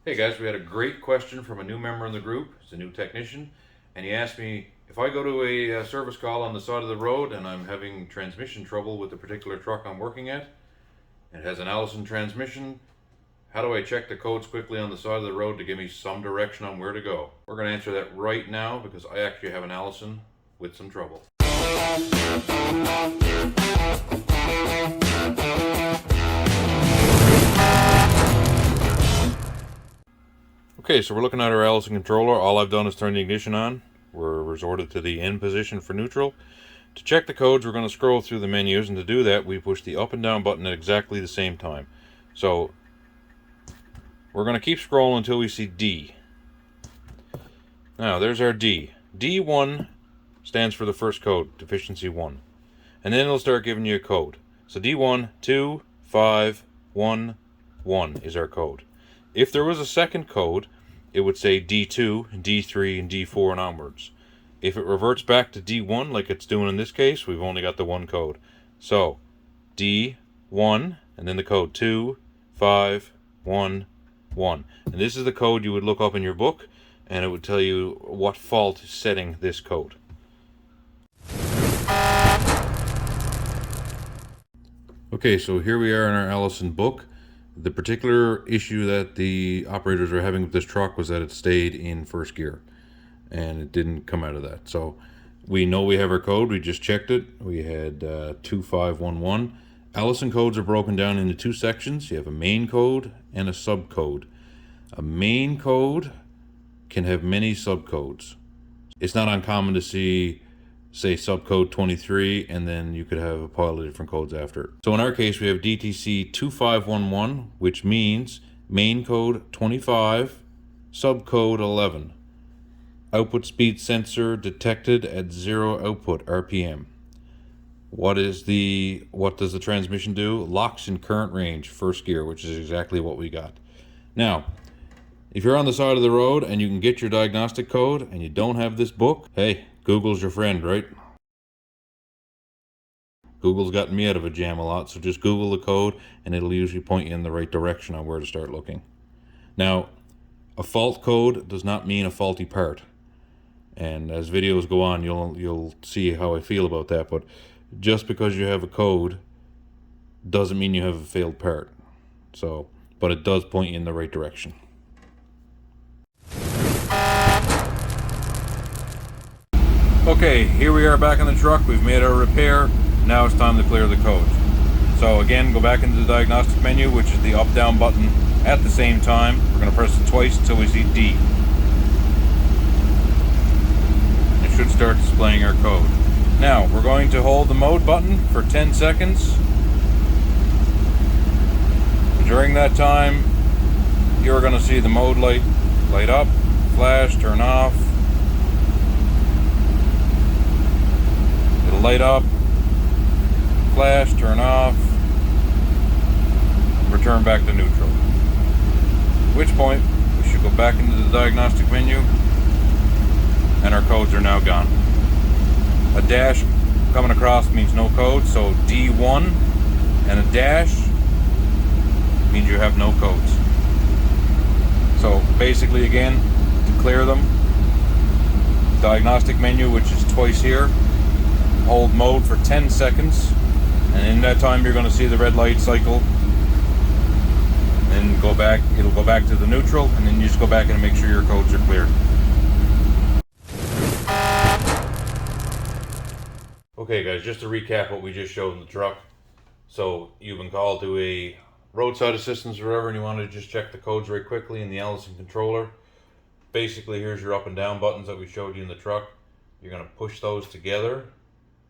Hey guys, we had a great question from a new member in the group. He's a new technician, and he asked me if I go to a service call on the side of the road and I'm having transmission trouble with the particular truck I'm working at, and it has an Allison transmission, how do I check the codes quickly on the side of the road to give me some direction on where to go? We're going to answer that right now because I actually have an Allison with some trouble. Okay, so we're looking at our Allison controller. All I've done is turn the ignition on. We're resorted to the N position for neutral. To check the codes, we're going to scroll through the menus, and to do that, we push the up and down button at exactly the same time. So we're going to keep scrolling until we see D. Now, there's our D. D1 stands for the first code, deficiency 1. And then it'll start giving you a code. So D1, 2, 5, 1, 1 is our code. If there was a second code, it would say D2, D3, and D4 and onwards. If it reverts back to D1 like it's doing in this case, we've only got the one code. So D1 and then the code 2, 5, 1, 1. And this is the code you would look up in your book, and it would tell you what fault is setting this code. Okay, so here we are in our Allison book. The particular issue that the operators are having with this truck was that it stayed in first gear and it didn't come out of that. So we know we have our code. We just checked it. We had 2511. Allison codes are broken down into two sections. You have a main code and a subcode. A main code can have many subcodes. It's not uncommon to see, say, subcode 23, and then you could have a pile of different codes after it. So in our case, we have DTC 2511, which means main code 25, subcode 11. Output speed sensor detected at 0 output RPM. What does the transmission do? Locks in current range, first gear, which is exactly what we got. Now, if you're on the side of the road and you can get your diagnostic code and you don't have this book, hey, Google's your friend, right? Google's gotten me out of a jam a lot, so just Google the code and it'll usually point you in the right direction on where to start looking. Now, a fault code does not mean a faulty part. And as videos go on, you'll see how I feel about that, but just because you have a code doesn't mean you have a failed part. So, but it does point you in the right direction. Okay, here we are back in the truck. We've made our repair. Now it's time to clear the codes. So again, go back into the diagnostic menu, which is the up-down button at the same time. We're going to press it twice until we see D. It should start displaying our code. Now, we're going to hold the mode button for 10 seconds. During that time, you're going to see the mode light light up, flash, turn off. It'll light up, flash, turn off, return back to neutral. At which point, we should go back into the diagnostic menu, and our codes are now gone. A dash coming across means no code, so D1 and a dash means you have no codes. So basically, again, to clear them, diagnostic menu, which is twice here, hold mode for 10 seconds, and in that time you're going to see the red light cycle, then go back, it'll go back to the neutral, and then you just go back and make sure your codes are cleared. Okay guys, just to recap what we just showed in the truck. So you've been called to a roadside assistance or whatever, and you want to just check the codes very quickly in the Allison controller. Basically, here's your up and down buttons that we showed you in the truck. You're going to push those together,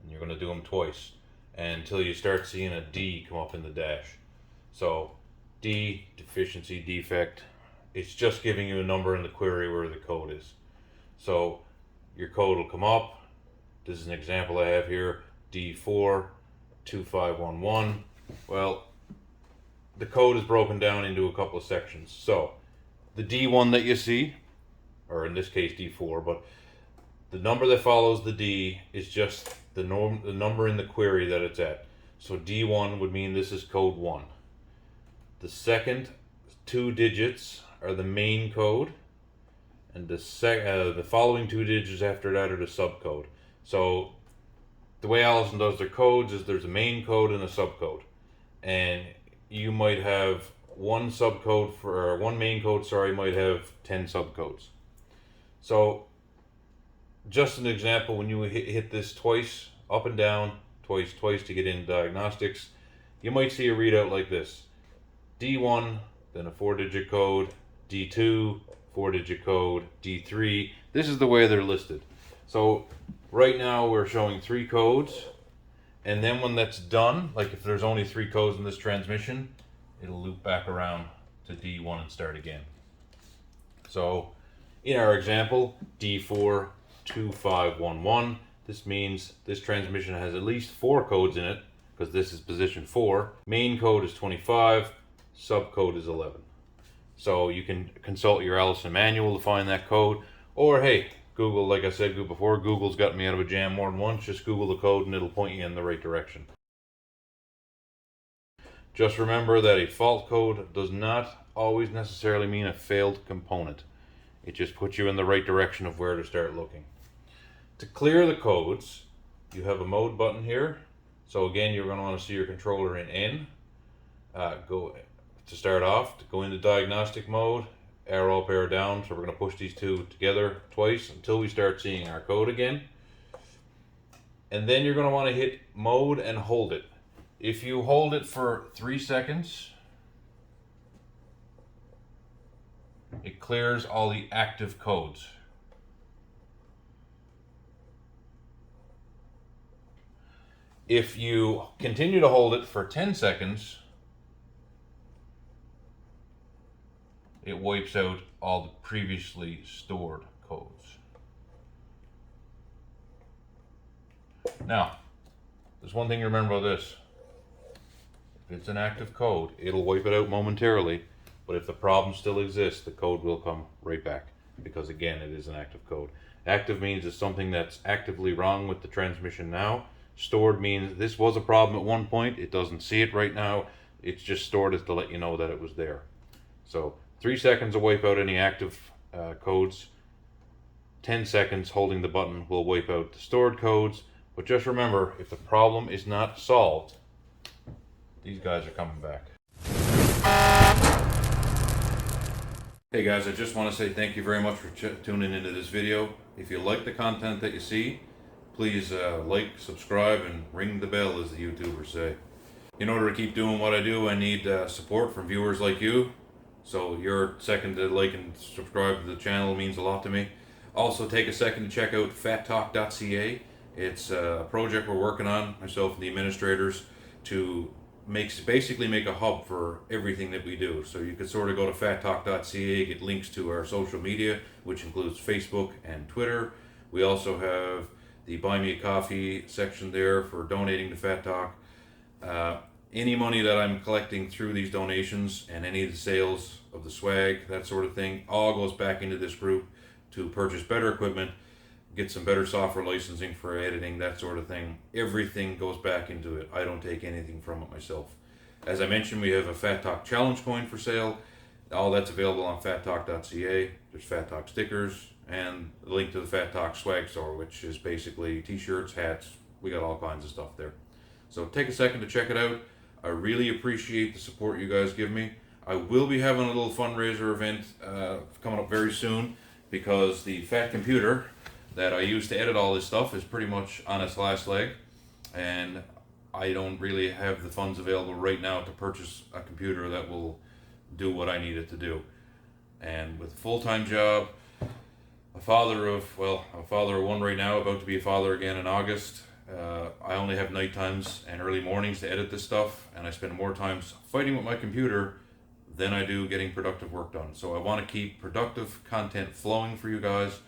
and you're going to do them twice until you start seeing a D come up in the dash. So D, deficiency, defect, it's just giving you a number in the query where the code is. So your code will come up. This is an example I have here, D4 2511. Well, the code is broken down into a couple of sections. So the D1 that you see, or in this case D4, but the number that follows the D is just the number in the query that it's at. So D1 would mean this is code 1. The second two digits are the main code, and the following 2 digits after that are the subcode. So the way Allison does their codes is there's a main code and a subcode, and you might have one main code, sorry, might have 10 subcodes. So just an example, when you hit this twice, up and down, twice to get in diagnostics, you might see a readout like this: D1, then a 4-digit code, D2, 4-digit code, D3. This is the way they're listed. So right now we're showing 3 codes, and then when that's done, like if there's only 3 codes in this transmission, it'll loop back around to D1 and start again. So in our example, D4 2511, this means this transmission has at least 4 codes in it, because this is position 4. Main code is 25, subcode is 11. So you can consult your Allison manual to find that code, or hey, Google, like I said before, Google's got me out of a jam more than once. Just Google the code and it'll point you in the right direction. Just remember that a fault code does not always necessarily mean a failed component. It just puts you in the right direction of where to start looking. To clear the codes, you have a mode button here. So again, you're going to want to see your controller in N. To start off, to go into diagnostic mode, arrow up, arrow down. So we're going to push these 2 together twice until we start seeing our code again. And then you're going to want to hit mode and hold it. If you hold it for 3 seconds, it clears all the active codes. If you continue to hold it for 10 seconds, it wipes out all the previously stored codes. Now, there's one thing to remember about this. If it's an active code, it'll wipe it out momentarily, but if the problem still exists, the code will come right back, because again, it is an active code. Active means it's something that's actively wrong with the transmission now. Stored means this was a problem at one point, it doesn't see it right now, it's just stored it to let you know that it was there. So 3 seconds will wipe out any active codes. 10 seconds holding the button will wipe out the stored codes. But just remember, if the problem is not solved, these guys are coming back. Hey guys, I just want to say thank you very much for tuning into this video. If you like the content that you see, please like, subscribe, and ring the bell, as the YouTubers say. In order to keep doing what I do, I need support from viewers like you. So your second to like and subscribe to the channel means a lot to me. Also, take a second to check out fattalk.ca. It's a project we're working on, myself and the administrators, to basically make a hub for everything that we do. So you could sort of go to fattalk.ca, get links to our social media, which includes Facebook and Twitter. We also have the Buy Me a Coffee section there for donating to Fat Talk. Any money that I'm collecting through these donations and any of the sales of the swag, that sort of thing, all goes back into this group to purchase better equipment, get some better software licensing for editing, that sort of thing. Everything goes back into it. I don't take anything from it myself. As I mentioned, we have a Fat Talk challenge coin for sale. All that's available on fattalk.ca. There's Fat Talk stickers and a link to the Fat Talk swag store, which is basically t-shirts, hats. We got all kinds of stuff there. So take a second to check it out. I really appreciate the support you guys give me. I will be having a little fundraiser event coming up very soon, because the fat computer that I use to edit all this stuff is pretty much on its last leg, and I don't really have the funds available right now to purchase a computer that will do what I need it to do. And with a full-time job, a father of one right now, about to be a father again in August, I only have night times and early mornings to edit this stuff, and I spend more times fighting with my computer than I do getting productive work done. So I want to keep productive content flowing for you guys,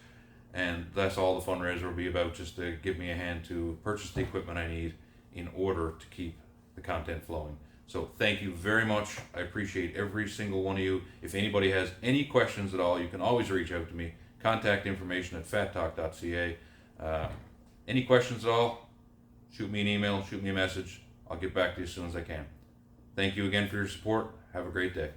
and that's all the fundraiser will be about, just to give me a hand to purchase the equipment I need in order to keep the content flowing. So thank you very much. I appreciate every single one of you. If anybody has any questions at all, you can always reach out to me. Contact information at fattalk.ca. Any questions at all, shoot me an email, shoot me a message. I'll get back to you as soon as I can. Thank you again for your support. Have a great day.